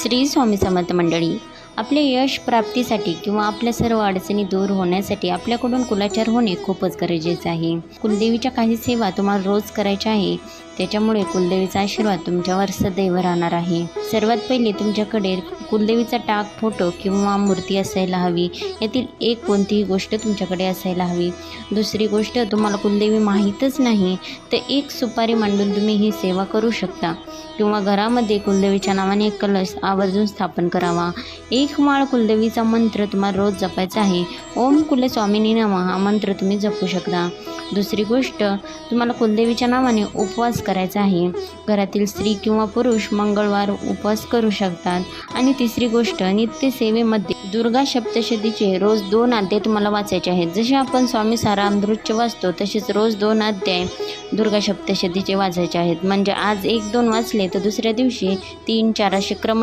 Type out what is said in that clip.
श्री स्वामी समर्थ मंडळी, आपल्या यश प्राप्तीसाठी किंवा आपल्या सर्व अडचणी दूर होण्यासाठी आपल्याकडून कुलाचार होणे खूपच गरजेचे आहे. कुलदेवीच्या काही सेवा तुम्हाला रोज करायच्या आहे. त्याच्यामुळे कुलदेवीचा आशीर्वाद तुमच्यावर सदैव राहणार आहे. सर्वात पहिले तुमच्याकडे कुलदेवीचा टाक, फोटो किंवा मूर्ती असायला हवी. यातील एक कोणतीही गोष्ट तुमच्याकडे असायला हवी. दुसरी गोष्ट, तुम्हाला कुलदेवी माहीतच नाही तर एक सुपारी मांडून तुम्ही ही सेवा करू शकता. किंवा घरामध्ये कुलदेवीच्या नावाने एक कलश आवर्जून स्थापन करावा. एक माळ कुलदेवीचा मंत्र तुम्हाला रोज जपायचा आहे. ओम कुलस्वामिनी नमः हा मंत्र तुम्ही जपू शकता. दुसरी गोष्ट, तुम्हाला कुलदेवीच्या नावाने उपवास करायचा आहे. घरातील स्त्री किंवा पुरुष मंगळवार उपवास करू शकतात. आणि तिसरी गोष्ट, नित्यसेवेमध्ये दुर्गा सप्तशतीचे रोज 2 अध्याय तुम्हाला वाचायचे आहेत. जसे आपण स्वामी सारामृतचे वाचतो तसेच रोज 2 अध्याय दुर्गा सप्तशतीचे वाचायचे आहेत. म्हणजे आज 1-2 वाचले तर दुसऱ्या दिवशी 3-4 असे क्रमशः